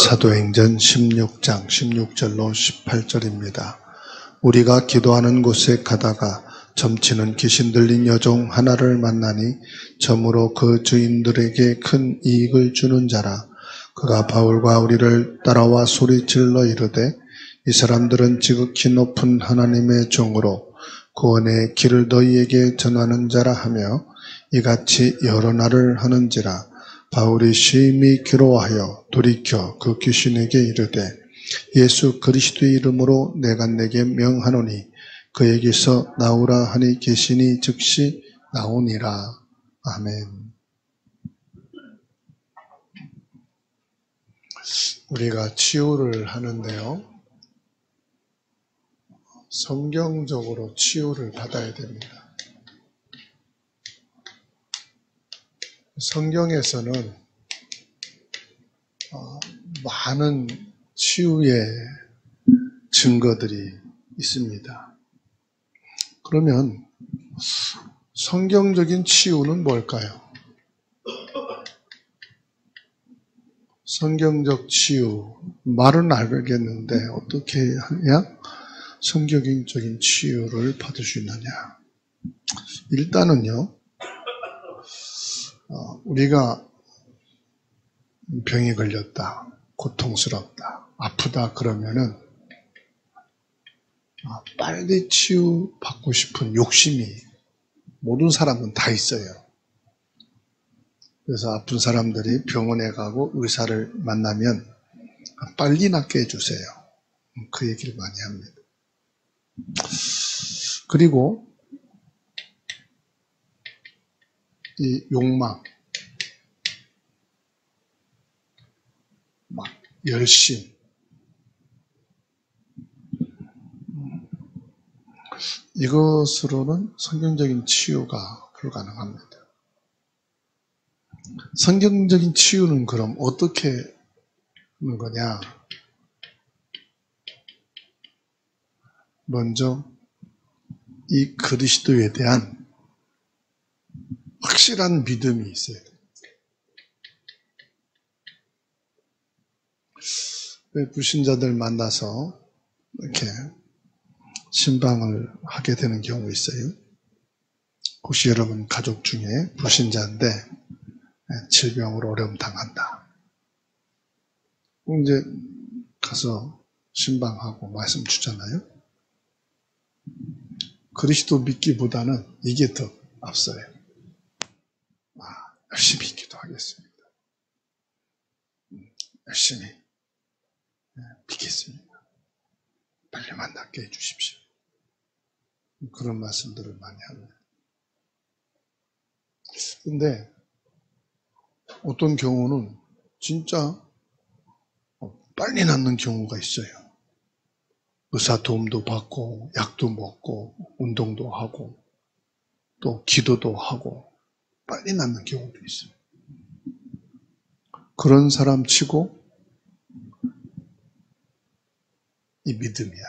사도행전 16장 16절로 18절입니다. 우리가 기도하는 곳에 가다가 점치는 귀신 들린 여종 하나를 만나니 점으로 그 주인들에게 큰 이익을 주는 자라. 그가 바울과 우리를 따라와 소리질러 이르되 이 사람들은 지극히 높은 하나님의 종으로 구원의 길을 너희에게 전하는 자라 하며 이같이 여러 날을 하는지라. 바울이 심히 괴로워하여 돌이켜 그 귀신에게 이르되 예수 그리스도의 이름으로 내가 내게 명하노니 그에게서 나오라 하니 귀신이 즉시 나오니라. 아멘. 우리가 치유를 하는데요, 성경적으로 치유를 받아야 됩니다. 성경에서는 많은 치유의 증거들이 있습니다. 그러면 성경적인 치유는 뭘까요? 성경적 치유, 말은 알겠는데 어떻게 하냐? 성경적인 치유를 받을 수 있느냐? 일단은요, 우리가 병에 걸렸다, 고통스럽다, 아프다 그러면은 빨리 치유받고 싶은 욕심이 모든 사람은 다 있어요. 그래서 아픈 사람들이 병원에 가고 의사를 만나면 빨리 낫게 해주세요. 그 얘기를 많이 합니다. 그리고 이 욕망, 열심, 이것으로는 성경적인 치유가 불가능합니다. 성경적인 치유는 그럼 어떻게 하는 거냐? 먼저 이 그리스도에 대한 확실한 믿음이 있어야 돼요. 왜 불신자들 만나서 이렇게 신방을 하게 되는 경우 있어요? 혹시 여러분 가족 중에 불신자인데 질병으로 어려움 당한다. 이제 가서 신방하고 말씀 주잖아요. 그리스도 믿기보다는 이게 더 앞서요. 열심히 기도하겠습니다. 열심히 믿겠습니다. 빨리 만나게 해주십시오. 그런 말씀들을 많이 합니다. 근데 어떤 경우는 진짜 빨리 낫는 경우가 있어요. 의사 도움도 받고 약도 먹고 운동도 하고 또 기도도 하고 빨리 낫는 경우도 있어요. 그런 사람 치고 이 믿음이야.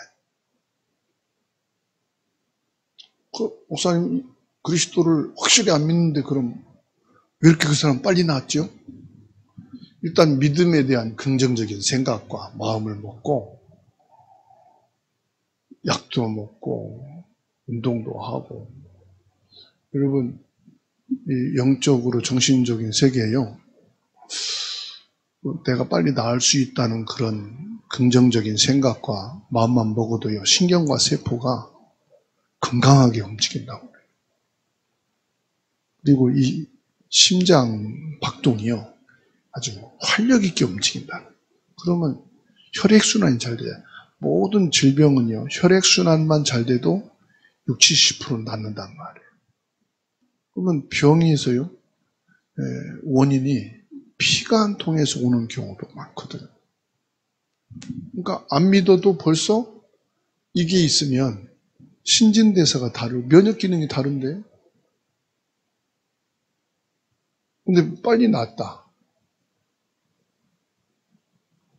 목사님 그리스도를 확실히 안 믿는데 그럼 왜 이렇게 그 사람 빨리 나았죠? 일단 믿음에 대한 긍정적인 생각과 마음을 먹고 약도 먹고 운동도 하고. 여러분 이 영적으로 정신적인 세계에요, 내가 빨리 나을 수 있다는 그런 긍정적인 생각과 마음만 먹어도요, 신경과 세포가 건강하게 움직인다고 그래요. 그리고 이 심장 박동이요, 아주 활력 있게 움직인다. 그러면 혈액순환이 잘 돼요. 모든 질병은요, 혈액순환만 잘 돼도 60~70% 낫는단 말이에요. 그러면 병에서요, 원인이 피가 안 통해서 오는 경우도 많거든요. 그러니까 안 믿어도 벌써 이게 있으면 신진대사가 다르고 면역 기능이 다른데, 근데 빨리 낫다.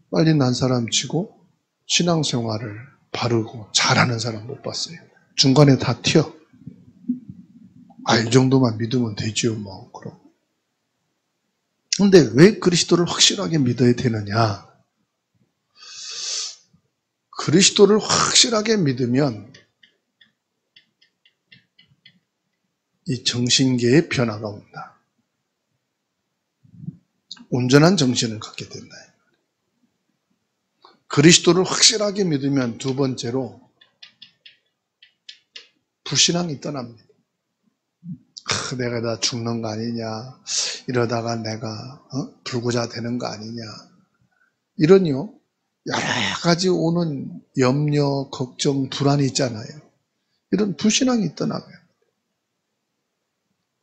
빨리 난 사람 치고 신앙생활을 바르고 잘하는 사람 못 봤어요. 중간에 다 튀어. 이 정도만 믿으면 되지요, 뭐. 그럼. 근데 왜 그리스도를 확실하게 믿어야 되느냐? 그리스도를 확실하게 믿으면 이 정신계의 변화가 온다. 온전한 정신을 갖게 된다. 그리스도를 확실하게 믿으면 두 번째로 불신앙이 떠납니다. 내가 다 죽는 거 아니냐, 이러다가 내가 불구자 되는 거 아니냐, 이런요 여러 가지 오는 염려, 걱정, 불안이 있잖아요. 이런 불신앙이 떠나가요.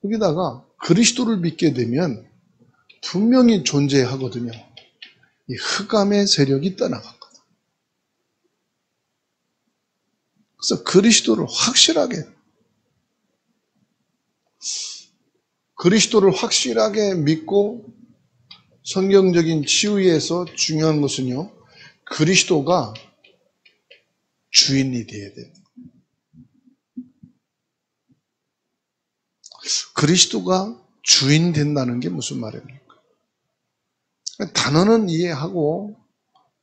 여기다가 그리스도를 믿게 되면 분명히 존재하거든요. 이 흑암의 세력이 떠나갔거든요. 그래서 그리스도를 확실하게 믿고 성경적인 치유에서 중요한 것은요, 그리스도가 주인이 되어야 돼요. 그리스도가 주인 된다는 게 무슨 말입니까? 단어는 이해하고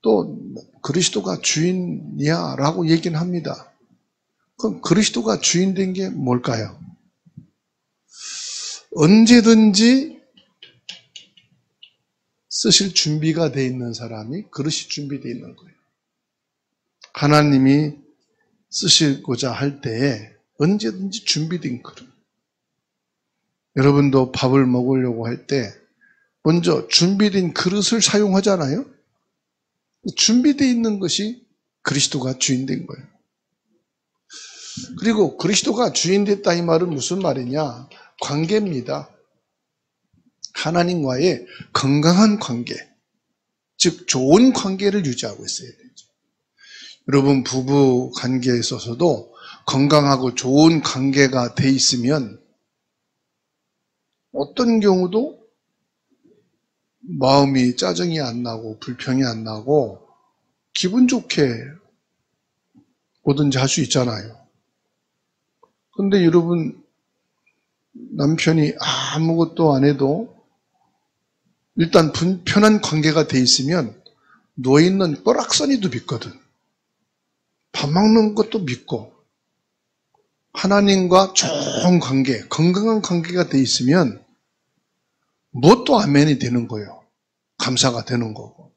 또 그리스도가 주인이야 라고 얘기는 합니다. 그럼 그리스도가 주인 된 게 뭘까요? 언제든지 쓰실 준비가 돼 있는 사람이 그릇이 준비되어 있는 거예요. 하나님이 쓰시고자 할 때에 언제든지 준비된 그릇. 여러분도 밥을 먹으려고 할 때 먼저 준비된 그릇을 사용하잖아요. 준비되어 있는 것이 그리스도가 주인된 거예요. 그리고 그리스도가 주인됐다 이 말은 무슨 말이냐? 관계입니다. 하나님과의 건강한 관계, 즉 좋은 관계를 유지하고 있어야 되죠. 여러분 부부 관계에 있어서도 건강하고 좋은 관계가 돼 있으면 어떤 경우도 마음이 짜증이 안 나고 불평이 안 나고 기분 좋게 뭐든지 할 수 있잖아요. 근데 여러분 남편이 아무것도 안 해도 일단 편한 관계가 돼 있으면 누워있는 뻘락서니도 믿거든. 밥 먹는 것도 믿고 하나님과 좋은 관계, 건강한 관계가 돼 있으면 뭣도 아멘이 되는 거예요. 감사가 되는 거고.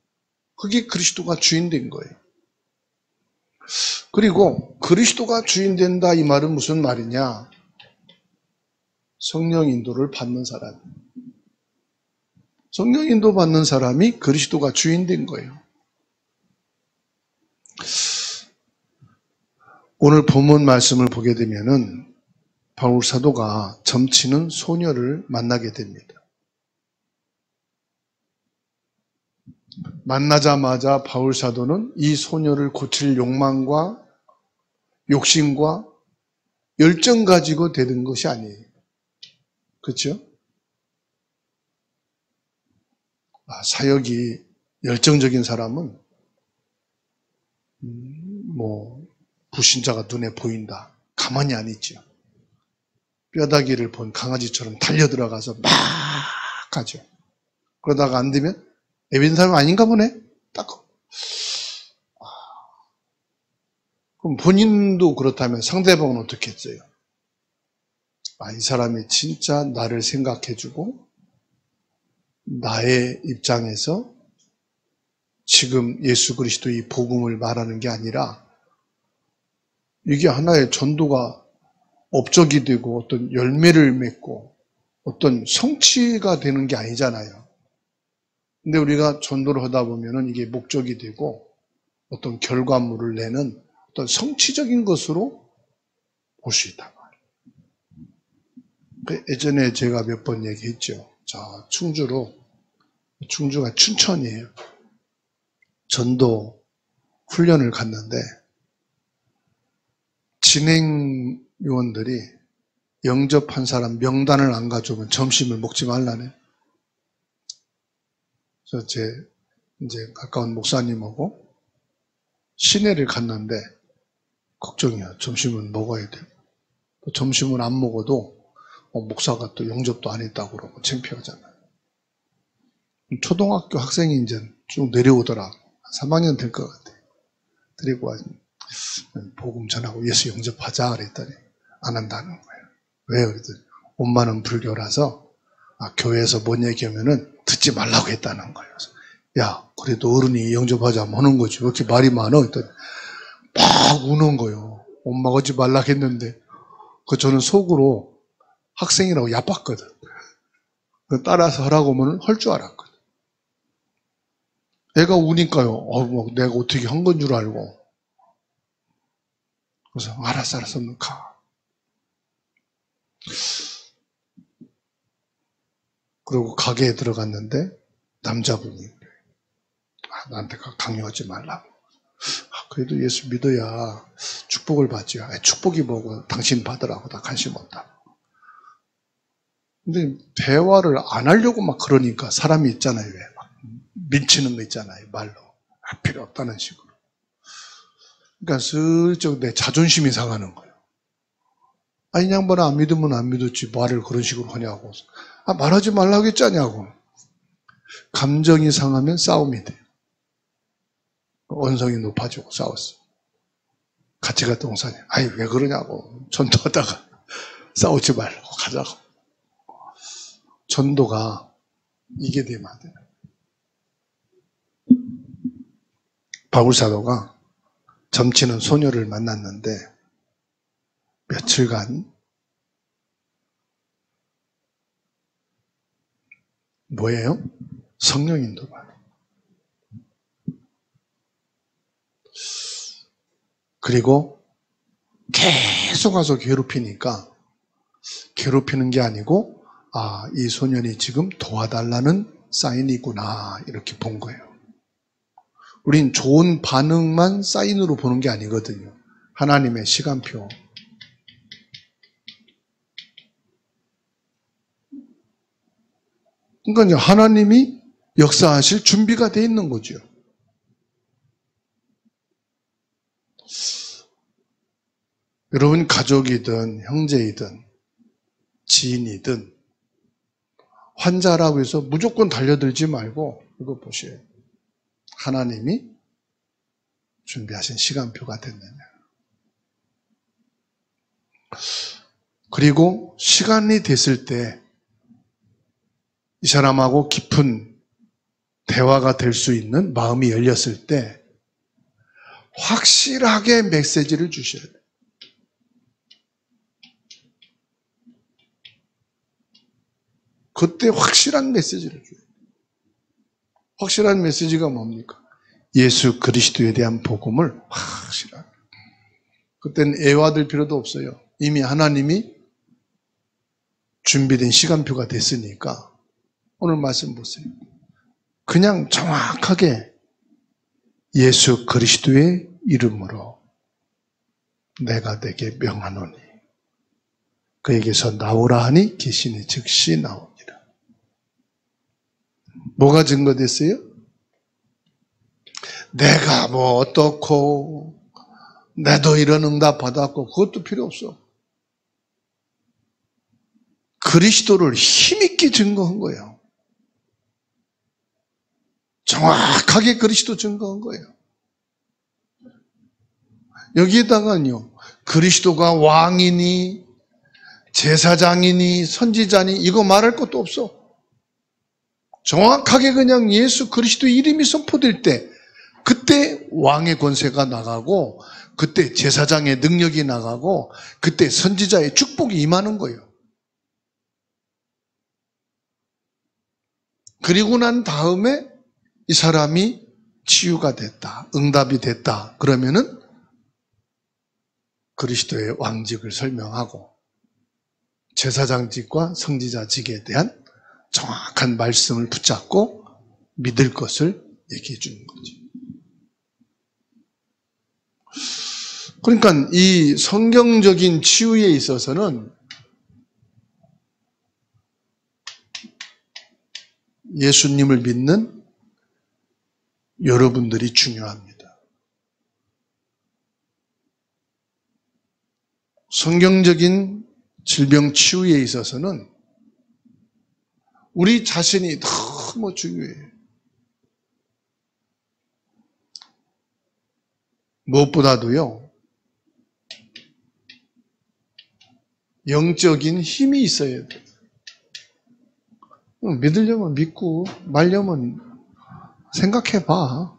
그게 그리스도가 주인 된 거예요. 그리고 그리스도가 주인 된다 이 말은 무슨 말이냐? 성령 인도를 받는 사람. 성령 인도 받는 사람이 그리스도가 주인 된 거예요. 오늘 본문 말씀을 보게 되면은 바울 사도가 점치는 소녀를 만나게 됩니다. 만나자마자 바울 사도는 이 소녀를 고칠 욕망과 욕심과 열정 가지고 되는 것이 아니에요. 그렇죠? 사역이 열정적인 사람은 불신자가 눈에 보인다. 가만히 안 있죠. 뼈다귀를 본 강아지처럼 달려들어가서 막 가죠. 그러다가 안 되면 애빈 사람 아닌가 보네? 딱. 그럼 본인도 그렇다면 상대방은 어떻게 했어요? 이 사람이 진짜 나를 생각해주고 나의 입장에서 지금 예수 그리스도의 복음을 말하는 게 아니라 이게 하나의 전도가 업적이 되고 어떤 열매를 맺고 어떤 성취가 되는 게 아니잖아요. 근데 우리가 전도를 하다 보면은 이게 목적이 되고 어떤 결과물을 내는 어떤 성취적인 것으로 볼 수 있다. 예전에 제가 몇 번 얘기했죠. 충주가 춘천이에요. 전도 훈련을 갔는데 진행 요원들이 영접한 사람 명단을 안 가져오면 점심을 먹지 말라네. 그래서 이제 가까운 목사님하고 시내를 갔는데 걱정이야. 점심은 먹어야 돼. 점심은 안 먹어도 목사가 또 영접도 안 했다고 그러고 창피하잖아요. 초등학교 학생이 이제 쭉 내려오더라. 3학년 될 것 같아. 데리고 와서 복음 전하고 예수 영접하자 그랬더니 안 한다는 거예요. 왜 그랬더니 엄마는 불교라서 교회에서 뭔 얘기하면은 듣지 말라고 했다는 거예요. 그래서 야, 그래도 어른이 영접하자면 하는 거지. 왜 이렇게 말이 많아? 했더니 막 우는 거예요. 엄마가 하지 말라 했는데 저는 속으로 학생이라고 얕봤거든. 따라서 하라고 하면 할 줄 알았거든. 애가 우니까요. 내가 어떻게 한 건 줄 알고. 그래서 알았어 가. 그리고 가게에 들어갔는데 남자분이 나한테 강요하지 말라고. 그래도 예수 믿어야 축복을 받지. 축복이 뭐고 당신 받으라고. 나 관심 없다. 근데 대화를 안 하려고 막 그러니까 사람이 있잖아요. 왜 막 밀치는 거 있잖아요. 말로. 필요 없다는 식으로. 그러니까 슬쩍 내 자존심이 상하는 거예요. 이 양반은 안 믿으면 안 믿었지. 말을 그런 식으로 하냐고. 말하지 말라고 했잖냐고. 감정이 상하면 싸움이 돼요. 언성이 높아지고 싸웠어. 같이 갔던 동산이 왜 그러냐고. 전도하다가 싸우지 말고 가자고. 전도가 이게 되면 안 돼요. 바울사도가 점치는 소녀를 만났는데 며칠간 뭐예요? 성령 인도만. 그리고 계속 와서 괴롭히니까 괴롭히는 게 아니고 이 소년이 지금 도와달라는 사인이구나 이렇게 본 거예요. 우린 좋은 반응만 사인으로 보는 게 아니거든요. 하나님의 시간표. 그러니까 하나님이 역사하실 준비가 돼 있는 거죠. 여러분 가족이든 형제이든 지인이든 환자라고 해서 무조건 달려들지 말고 이거 보세요. 하나님이 준비하신 시간표가 됐느냐. 그리고 시간이 됐을 때 이 사람하고 깊은 대화가 될 수 있는 마음이 열렸을 때 확실하게 메시지를 주셔야 돼요. 그때 확실한 메시지를 줘요. 확실한 메시지가 뭡니까? 예수 그리스도에 대한 복음을 확실하게. 그때는 애와들 필요도 없어요. 이미 하나님이 준비된 시간표가 됐으니까 오늘 말씀 보세요. 그냥 정확하게 예수 그리스도의 이름으로 내가 내게 명하노니 그에게서 나오라 하니 귀신이 즉시 나옵니다. 뭐가 증거됐어요? 내가 뭐 어떻고 나도 이런 응답 받았고 그것도 필요 없어. 그리스도를 힘있게 증거한 거예요. 정확하게 그리스도 증거한 거예요. 여기에다가요, 그리스도가 왕이니 제사장이니 선지자니 이거 말할 것도 없어. 정확하게 그냥 예수 그리스도 이름이 선포될 때 그때 왕의 권세가 나가고 그때 제사장의 능력이 나가고 그때 선지자의 축복이 임하는 거예요. 그리고 난 다음에 이 사람이 치유가 됐다, 응답이 됐다 그러면은 그리스도의 왕직을 설명하고 제사장직과 성지자직에 대한 정확한 말씀을 붙잡고 믿을 것을 얘기해 주는 거죠. 그러니까 이 성경적인 치유에 있어서는 예수님을 믿는 여러분들이 중요합니다. 성경적인 질병 치유에 있어서는 우리 자신이 너무 중요해요. 무엇보다도요, 영적인 힘이 있어야 돼요. 믿으려면 믿고 말려면 생각해봐.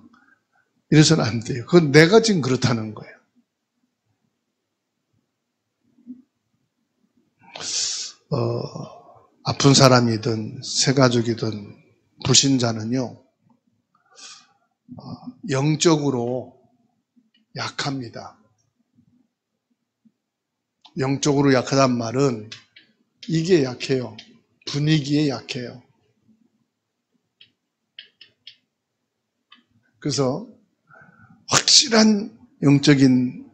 이래서는 안 돼요. 그건 내가 지금 그렇다는 거예요. 아픈 사람이든 새가족이든 불신자는요, 영적으로 약합니다. 영적으로 약하단 말은 이게 약해요. 분위기에 약해요. 그래서 확실한 영적인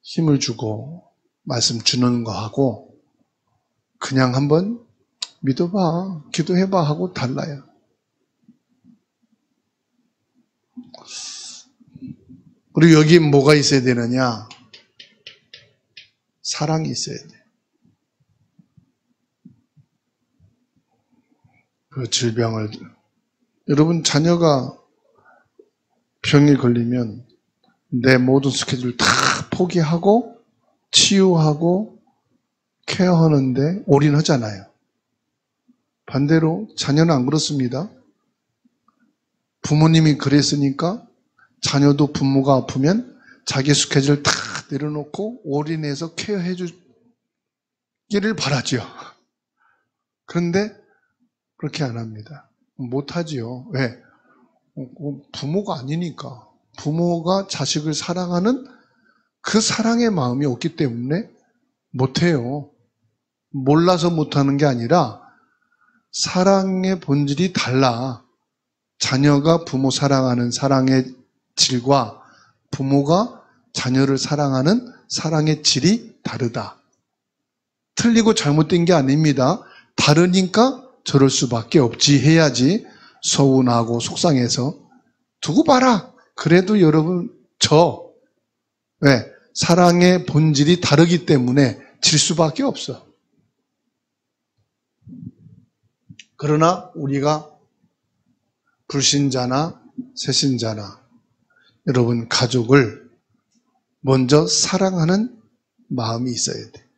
힘을 주고 말씀 주는 거하고 그냥 한번 믿어봐, 기도해봐 하고 달라요. 그리고 여기 뭐가 있어야 되느냐? 사랑이 있어야 돼. 그 질병을, 여러분 자녀가 병에 걸리면 내 모든 스케줄 다 포기하고 치유하고 케어하는데 올인하잖아요. 반대로 자녀는 안 그렇습니다. 부모님이 그랬으니까 자녀도 부모가 아프면 자기 스케줄 다 내려놓고 올인해서 케어해 주기를 바라죠. 그런데 그렇게 안 합니다. 못하지요. 왜? 부모가 아니니까. 부모가 자식을 사랑하는 그 사랑의 마음이 없기 때문에 못해요. 몰라서 못하는 게 아니라 사랑의 본질이 달라. 자녀가 부모 사랑하는 사랑의 질과 부모가 자녀를 사랑하는 사랑의 질이 다르다. 틀리고 잘못된 게 아닙니다. 다르니까 저럴 수밖에 없지 해야지 서운하고 속상해서 두고 봐라. 그래도 여러분 왜? 사랑의 본질이 다르기 때문에 질 수밖에 없어. 그러나 우리가 불신자나 새신자나 여러분 가족을 먼저 사랑하는 마음이 있어야 돼.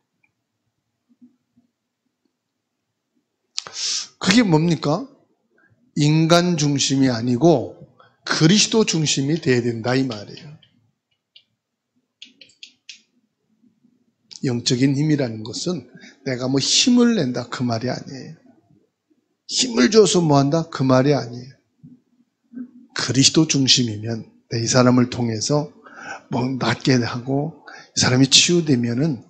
그게 뭡니까? 인간 중심이 아니고 그리스도 중심이 돼야 된다 이 말이에요. 영적인 힘이라는 것은 내가 뭐 힘을 낸다 그 말이 아니에요. 힘을 줘서 뭐 한다 그 말이 아니에요. 그리스도 중심이면 이 사람을 통해서 뭐 낫게 하고 이 사람이 치유되면은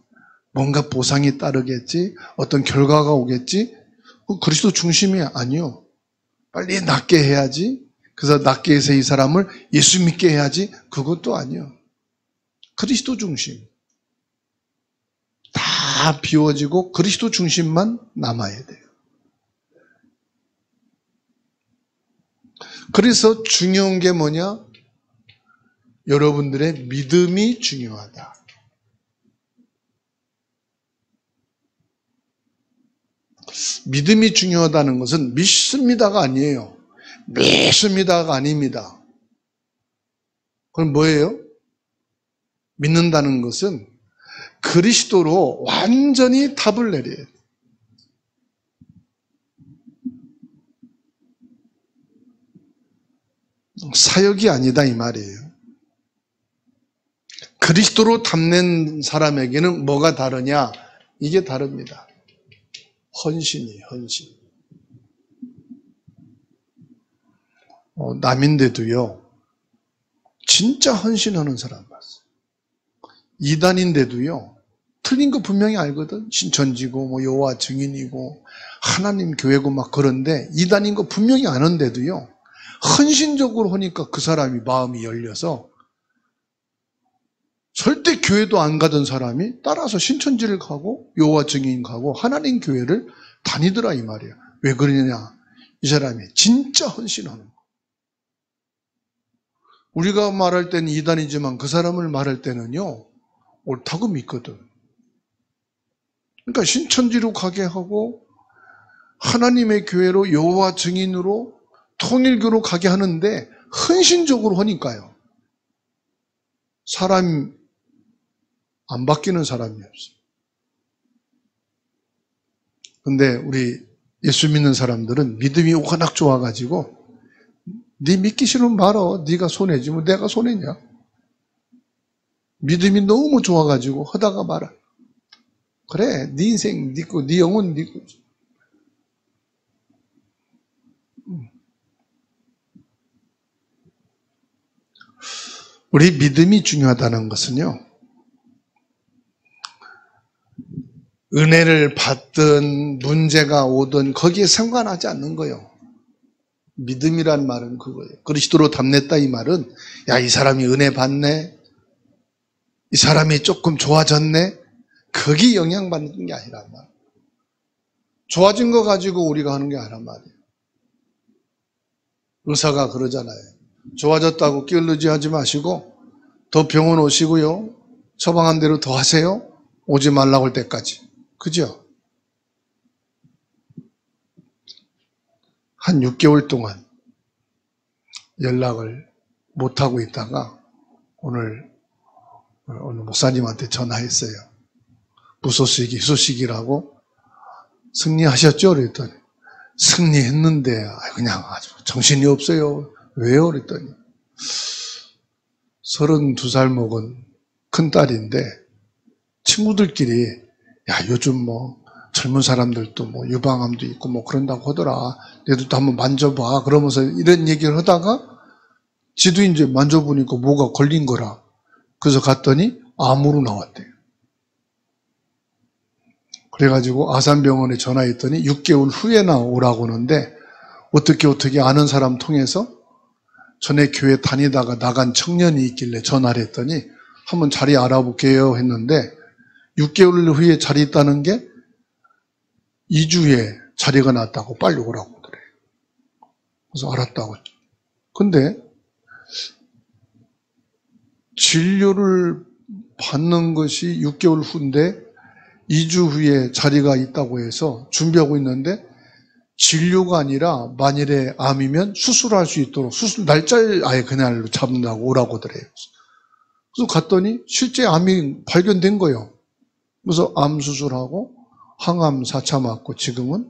뭔가 보상이 따르겠지, 어떤 결과가 오겠지. 그리스도 중심이 아니요. 빨리 낫게 해야지. 그래서 낫게 해서 이 사람을 예수 믿게 해야지. 그것도 아니요. 그리스도 중심. 다 비워지고 그리스도 중심만 남아야 돼요. 그래서 중요한 게 뭐냐? 여러분들의 믿음이 중요하다. 믿음이 중요하다는 것은 믿습니다가 아니에요. 믿습니다가 아닙니다. 그럼 뭐예요? 믿는다는 것은 그리스도로 완전히 답을 내려야 돼요. 사역이 아니다 이 말이에요. 그리스도로 답낸 사람에게는 뭐가 다르냐? 이게 다릅니다. 헌신이에요, 헌신. 남인데도요, 진짜 헌신하는 사람 봤어요. 이단인데도요, 틀린 거 분명히 알거든. 신천지고, 뭐 여호와 증인이고, 하나님 교회고 막 그런데, 이단인 거 분명히 아는데도요, 헌신적으로 하니까 그 사람이 마음이 열려서, 절대 교회도 안 가던 사람이 따라서 신천지를 가고 여호와 증인 가고 하나님 교회를 다니더라 이 말이에요. 왜 그러느냐? 이 사람이 진짜 헌신하는 거. 우리가 말할 때는 이단이지만 그 사람을 말할 때는요 옳다고 믿거든. 그러니까 신천지로 가게 하고 하나님의 교회로 여호와 증인으로 통일교로 가게 하는데 헌신적으로 하니까요. 사람이 안 바뀌는 사람이 없어요. 근데 우리 예수 믿는 사람들은 믿음이 워낙 좋아가지고 네 믿기 싫으면 말어. 네가 손해지 뭐 내가 손해냐. 믿음이 너무 좋아가지고 하다가 말아. 그래 네 인생 네 거, 네 영혼 네 거. 우리 믿음이 중요하다는 것은요, 은혜를 받든 문제가 오든 거기에 상관하지 않는 거예요. 믿음이란 말은 그거예요. 그리스도로 담냈다 이 말은 야, 이 사람이 은혜 받네, 이 사람이 조금 좋아졌네, 거기 영향받는 게 아니란 말이에요. 좋아진 거 가지고 우리가 하는 게 아니란 말이에요. 의사가 그러잖아요. 좋아졌다고 끼얼르지하지 마시고 더 병원 오시고요, 처방한 대로 더 하세요. 오지 말라고 할 때까지. 그죠? 한 6개월 동안 연락을 못하고 있다가 오늘 목사님한테 전화했어요. 무소식이 희소식이라고. 승리하셨죠? 그랬더니 승리했는데 그냥 아주 정신이 없어요. 왜요? 그랬더니 32살 먹은 큰딸인데 친구들끼리 야, 요즘 뭐 젊은 사람들도 뭐 유방암도 있고 뭐 그런다고 하더라. 얘들도 한번 만져봐. 그러면서 이런 얘기를 하다가 지도 이제 만져보니까 뭐가 걸린 거라. 그래서 갔더니 암으로 나왔대요. 그래가지고 아산병원에 전화했더니 6개월 후에나 오라고 하는데 어떻게 아는 사람 통해서 전에 교회 다니다가 나간 청년이 있길래 전화를 했더니 한번 자리 알아볼게요 했는데 6개월 후에 자리 있다는 게 2주에 자리가 났다고 빨리 오라고 그래. 그래서 알았다고. 근데 진료를 받는 것이 6개월 후인데 2주 후에 자리가 있다고 해서 준비하고 있는데 진료가 아니라 만일에 암이면 수술할 수 있도록 수술 날짜를 아예 그날로 잡는다고 오라고 하더래요. 그래서 갔더니 실제 암이 발견된 거예요. 그래서 암 수술하고 항암 4차 맞고 지금은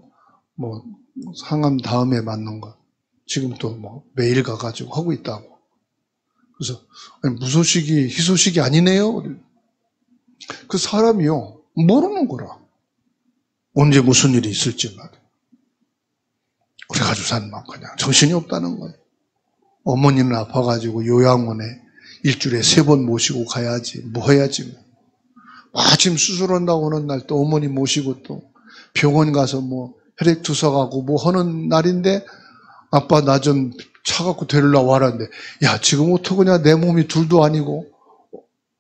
뭐 항암 다음에 맞는 거 지금 또 뭐 매일 가가지고 하고 있다고. 그래서 아니, 무소식이 희소식이 아니네요. 그 사람이요 모르는 거라. 언제 무슨 일이 있을지 말이야. 그래가지고 산만 그냥 정신이 없다는 거예요. 어머니는 아파가지고 요양원에 일주일에 3번 모시고 가야지 뭐 해야지 뭐. 아침 수술한다고 하는 날 또 어머니 모시고 또 병원 가서 뭐 혈액 투석하고 뭐 하는 날인데 아빠 나 좀 차 갖고 데리러 와라는데 야 지금 어떡하냐 내 몸이 둘도 아니고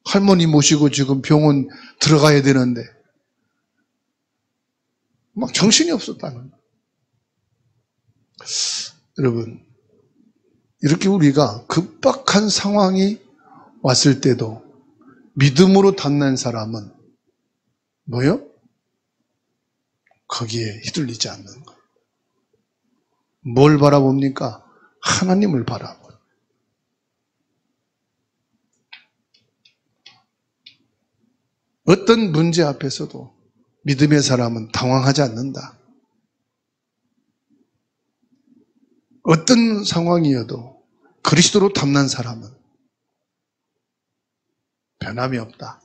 할머니 모시고 지금 병원 들어가야 되는데 막 정신이 없었다는 거예요. 여러분 이렇게 우리가 급박한 상황이 왔을 때도 믿음으로 담는 사람은 뭐요? 거기에 휘둘리지 않는 거예요. 뭘 바라봅니까? 하나님을 바라봐요. 어떤 문제 앞에서도 믿음의 사람은 당황하지 않는다. 어떤 상황이어도 그리스도로 담는 사람은 변함이 없다.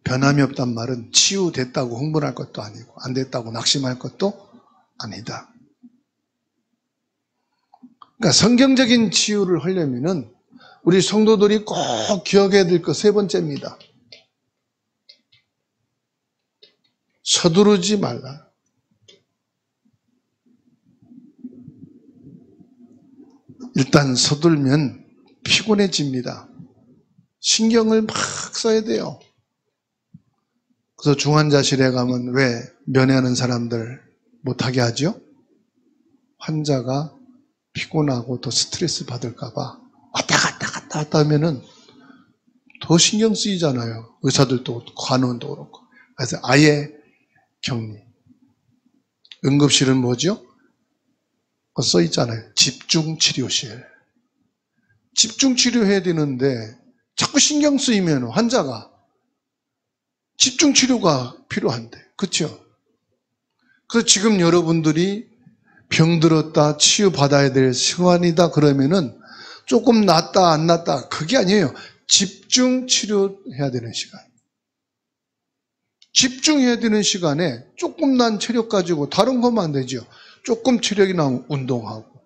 변함이 없단 말은 치유됐다고 흥분할 것도 아니고 안 됐다고 낙심할 것도 아니다. 그러니까 성경적인 치유를 하려면은 우리 성도들이 꼭 기억해야 될 것 3번째입니다. 서두르지 말라. 일단 서둘면 피곤해집니다. 신경을 막 써야 돼요. 그래서 중환자실에 가면 왜 면회하는 사람들 못하게 하죠? 환자가 피곤하고 더 스트레스 받을까 봐 왔다 갔다 하면은 더 신경 쓰이잖아요. 의사들도 간호원도 그렇고. 그래서 아예 격리. 응급실은 뭐죠? 써 있잖아요. 집중치료실. 집중 치료해야 되는데 자꾸 신경 쓰이면 환자가 집중 치료가 필요한데, 그렇죠? 그래서 지금 여러분들이 병들었다, 치유받아야 될 시간이다 그러면은 조금 낫다 안 낫다 그게 아니에요. 집중 치료해야 되는 시간. 집중해야 되는 시간에 조금 난 체력 가지고 다른 거면 안 되죠. 조금 체력이 나오면 운동하고,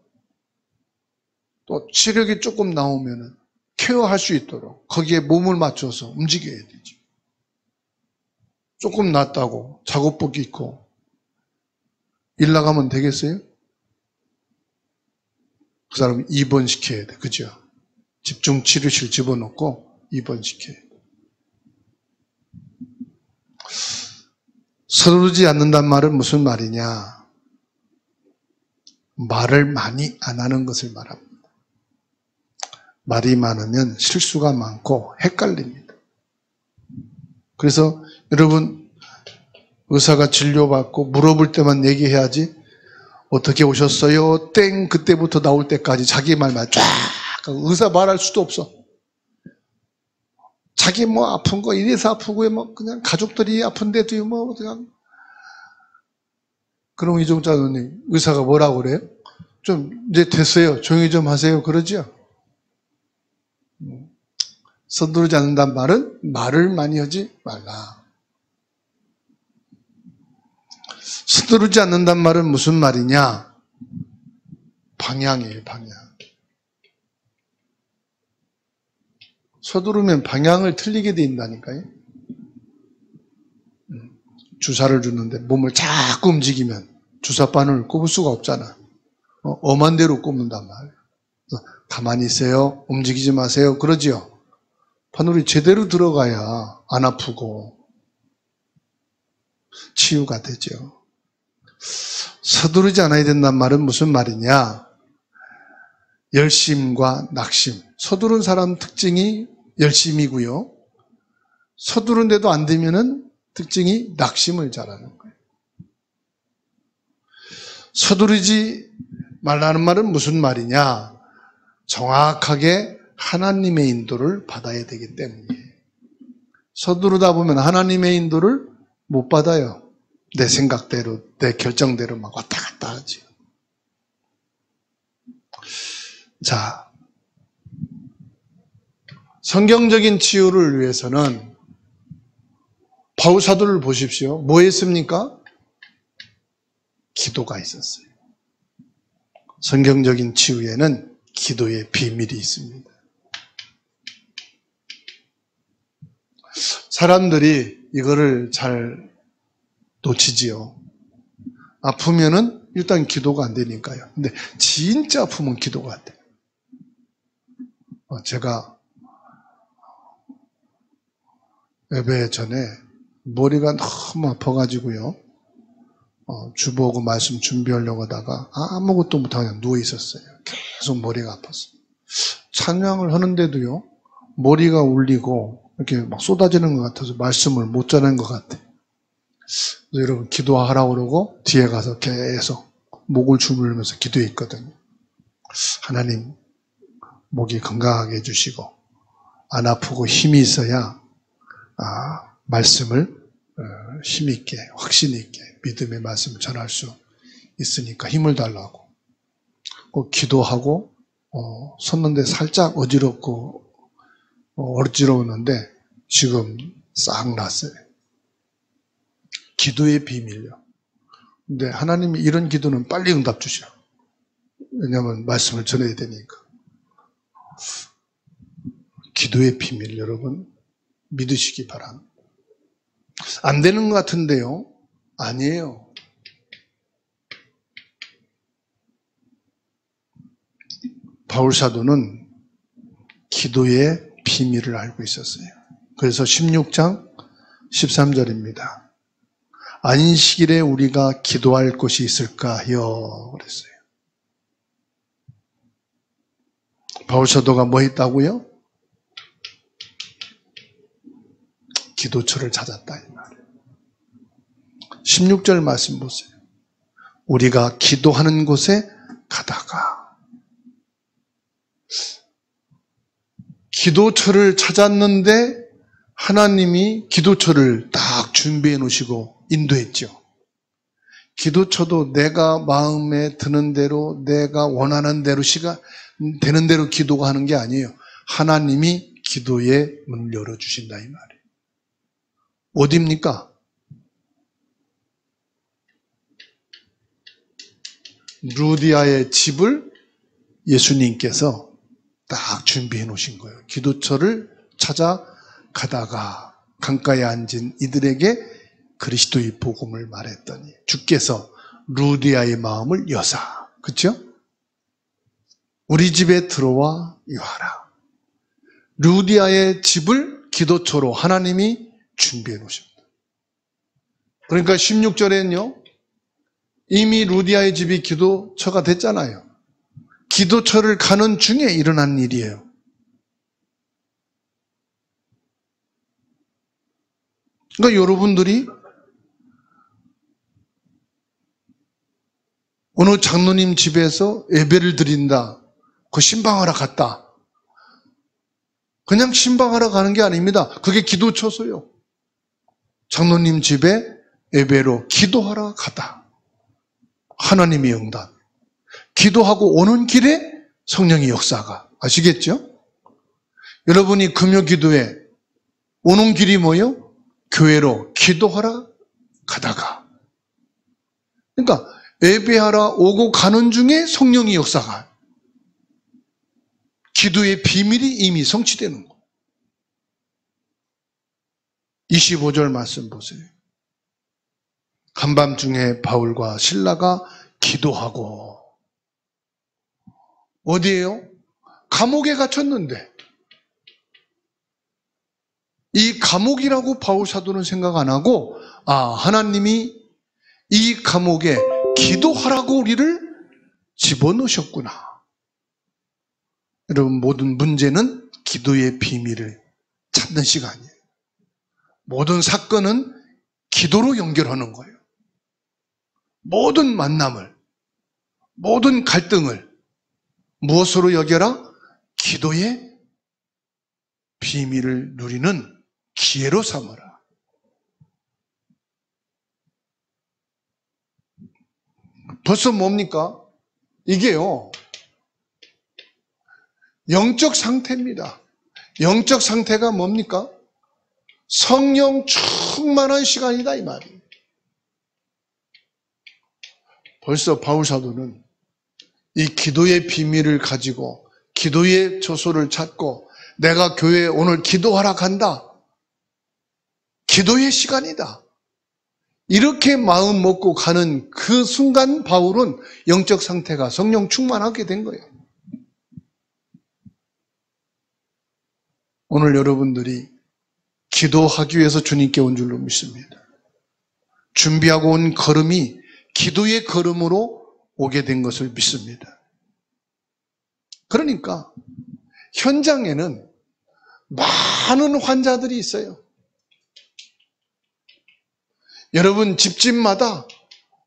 또 체력이 조금 나오면은 케어할 수 있도록 거기에 몸을 맞춰서 움직여야 되죠. 조금 낫다고 작업복 입고 일 나가면 되겠어요? 그 사람 입원시켜야 돼. 그죠? 집중 치료실 집어넣고 입원시켜야 돼. 서두르지 않는단 말은 무슨 말이냐? 말을 많이 안 하는 것을 말합니다. 말이 많으면 실수가 많고 헷갈립니다. 그래서 여러분, 의사가 진료받고 물어볼 때만 얘기해야지, 어떻게 오셨어요? 땡, 그때부터 나올 때까지 자기 말만 쫙, 의사 말할 수도 없어. 자기 뭐 아픈 거 이래서 아프고요, 뭐 그냥 가족들이 아픈데도 뭐 그냥. 그럼 이종자님, 의사가 뭐라고 그래요? 좀 이제 됐어요, 조용히 좀 하세요, 그러죠? 서두르지 않는단 말은 말을 많이 하지 말라. 서두르지 않는단 말은 무슨 말이냐? 방향이에요, 방향. 서두르면 방향을 틀리게 된다니까요. 주사를 주는데 몸을 자꾸 움직이면 주사바늘 꼽을 수가 없잖아. 엄한 대로 꼽는단 말이에요. 가만히 있어요, 움직이지 마세요, 그러지요. 바늘이 제대로 들어가야 안 아프고 치유가 되죠. 서두르지 않아야 된단 말은 무슨 말이냐? 열심과 낙심. 서두른 사람 특징이 열심이고요. 서두른데도 안 되면은 특징이 낙심을 잘하는 거예요. 서두르지 말라는 말은 무슨 말이냐? 정확하게 하나님의 인도를 받아야 되기 때문에. 서두르다 보면 하나님의 인도를 못 받아요. 내 생각대로, 내 결정대로 막 왔다 갔다 하지. 자, 성경적인 치유를 위해서는 바울 사도를 보십시오. 뭐 했습니까? 기도가 있었어요. 성경적인 치유에는 기도의 비밀이 있습니다. 사람들이 이거를 잘 놓치지요. 아프면은 일단 기도가 안 되니까요. 근데 진짜 아프면 기도가 안 돼요. 제가 예배 전에 머리가 너무 아파가지고요. 주보고 말씀 준비하려고 하다가 아무것도 못하고 그냥 누워 있었어요. 계속 머리가 아팠어요. 찬양을 하는데도요, 머리가 울리고 이렇게 막 쏟아지는 것 같아서 말씀을 못 전하는 것 같아요. 그래서 여러분, 기도하라고 그러고 뒤에 가서 계속 목을 주물면서 기도했거든요. 하나님, 목이 건강하게 해주시고 안 아프고 힘이 있어야 말씀을 힘있게, 확신있게 믿음의 말씀을 전할 수 있으니까 힘을 달라고 꼭 기도하고 섰는데 살짝 어지럽고 어지러웠는데 지금 싹 났어요. 기도의 비밀요. 근데 하나님이 이런 기도는 빨리 응답 주셔. 왜냐하면 말씀을 전해야 되니까. 기도의 비밀, 여러분 믿으시기 바랍니다. 안 되는 것 같은데요? 아니에요. 바울 사도는 기도의 비밀을 알고 있었어요. 그래서 16장 13절입니다. 안식일에 우리가 기도할 곳이 있을까 하여 그랬어요. 바울 사도가 뭐 했다고요? 기도처를 찾았다 이 말이에요. 16절 말씀 보세요. 우리가 기도하는 곳에 가다가, 기도처를 찾았는데 하나님이 기도처를 딱 준비해 놓으시고 인도했죠. 기도처도 내가 마음에 드는 대로 내가 원하는 대로 되는 대로 기도가 하는 게 아니에요. 하나님이 기도의 문을 열어주신다 이 말이에요. 어디입니까? 루디아의 집을 예수님께서 딱 준비해 놓으신 거예요. 기도처를 찾아가다가 강가에 앉은 이들에게 그리스도의 복음을 말했더니 주께서 루디아의 마음을 여사, 그렇죠? 우리 집에 들어와 유하라. 루디아의 집을 기도처로 하나님이 준비해 놓으셨다. 그러니까 16절에는요. 이미 루디아의 집이 기도처가 됐잖아요. 기도처를 가는 중에 일어난 일이에요. 그러니까 여러분들이 어느 장로님 집에서 예배를 드린다. 그 신방하러 갔다. 그냥 신방하러 가는 게 아닙니다. 그게 기도처소요. 장로님 집에 예배로 기도하러 가다. 하나님의 응답. 기도하고 오는 길에 성령의 역사가. 아시겠죠? 여러분이 금요 기도에 오는 길이 뭐예요? 교회로 기도하러 가다가. 그러니까 예배하러 오고 가는 중에 성령의 역사가. 기도의 비밀이 이미 성취되는 거. 25절 말씀 보세요. 한밤중에 바울과 실라가 기도하고 어디에요? 감옥에 갇혔는데 이 감옥이라고 바울 사도는 생각 안 하고 하나님이 이 감옥에 기도하라고 우리를 집어넣으셨구나. 여러분 모든 문제는 기도의 비밀을 찾는 시간이에요. 모든 사건은 기도로 연결하는 거예요. 모든 만남을, 모든 갈등을 무엇으로 여겨라? 기도의 비밀을 누리는 기회로 삼아라. 벌써 뭡니까? 이게요. 영적 상태입니다. 영적 상태가 뭡니까? 성령 충만한 시간이다 이 말이에요. 벌써 바울 사도는 이 기도의 비밀을 가지고 기도의 처소를 찾고 내가 교회에 오늘 기도하러 간다. 기도의 시간이다. 이렇게 마음 먹고 가는 그 순간 바울은 영적 상태가 성령 충만하게 된 거예요. 오늘 여러분들이 기도하기 위해서 주님께 온 줄로 믿습니다. 준비하고 온 걸음이 기도의 걸음으로 오게 된 것을 믿습니다. 그러니까 현장에는 많은 환자들이 있어요. 여러분 집집마다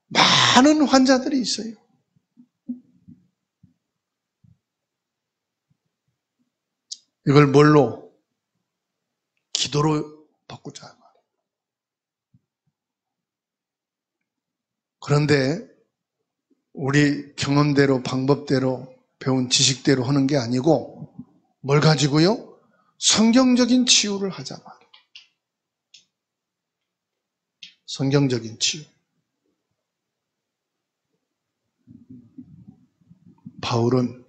많은 환자들이 있어요. 이걸 뭘로? 기도로 바꾸자. 그런데 우리 경험대로 방법대로 배운 지식대로 하는 게 아니고 뭘 가지고요? 성경적인 치유를 하자. 성경적인 치유. 바울은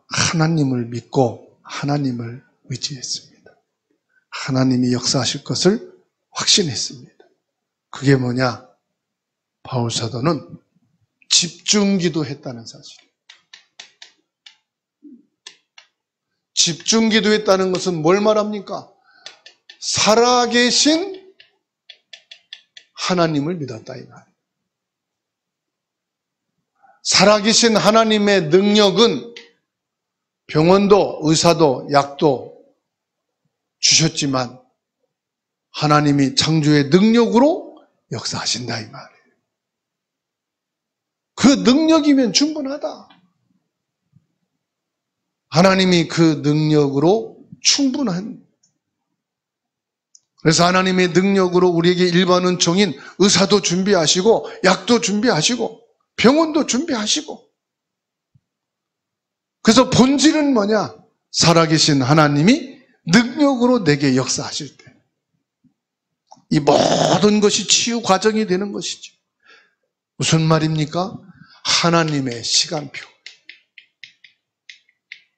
하나님을 믿고 하나님을 의지했습니다. 하나님이 역사하실 것을 확신했습니다. 그게 뭐냐? 바울 사도는 집중기도 했다는 사실이에요. 집중기도 했다는 것은 뭘 말합니까? 살아계신 하나님을 믿었다 이 말이에요. 살아계신 하나님의 능력은 병원도 의사도 약도 주셨지만 하나님이 창조의 능력으로 역사하신다 이 말이에요. 그 능력이면 충분하다. 하나님이 그 능력으로 충분한, 그래서 하나님의 능력으로 우리에게 일반은 종인 의사도 준비하시고 약도 준비하시고 병원도 준비하시고, 그래서 본질은 뭐냐? 살아계신 하나님이 능력으로 내게 역사하실 때 이 모든 것이 치유 과정이 되는 것이죠. 무슨 말입니까? 하나님의 시간표.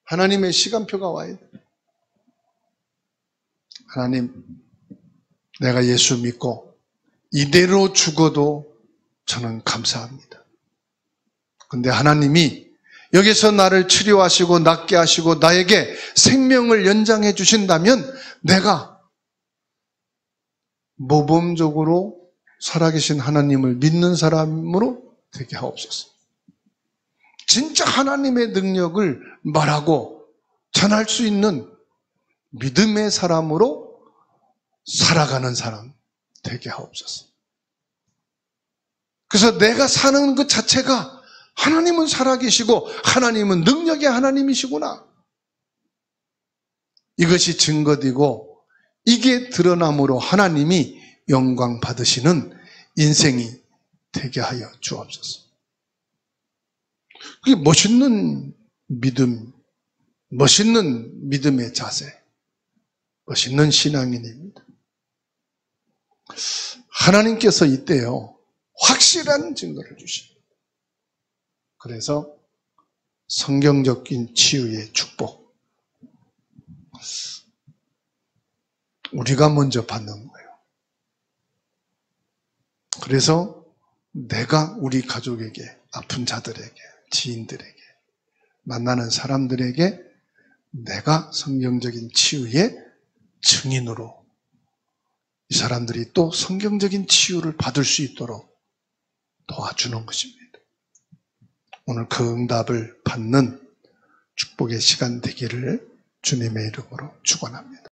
하나님의 시간표가 와야 돼. 하나님, 내가 예수 믿고 이대로 죽어도 저는 감사합니다. 근데 하나님이 여기서 나를 치료하시고 낫게 하시고 나에게 생명을 연장해 주신다면 내가 모범적으로 살아계신 하나님을 믿는 사람으로 되게 하옵소서. 진짜 하나님의 능력을 말하고 전할 수 있는 믿음의 사람으로 살아가는 사람 되게 하옵소서. 그래서 내가 사는 것 자체가 하나님은 살아계시고 하나님은 능력의 하나님이시구나, 이것이 증거되고 이게 드러남으로 하나님이 영광 받으시는 인생이 되게 하여 주옵소서. 그게 멋있는 믿음, 멋있는 믿음의 자세, 멋있는 신앙인입니다. 하나님께서 이때요 확실한 증거를 주십니다. 그래서 성경적인 치유의 축복, 우리가 먼저 받는 거예요. 그래서 내가 우리 가족에게, 아픈 자들에게, 지인들에게, 만나는 사람들에게 내가 성경적인 치유의 증인으로 이 사람들이 또 성경적인 치유를 받을 수 있도록 도와주는 것입니다. 오늘 그 응답을 받는 축복의 시간 되기를 주님의 이름으로 축원합니다.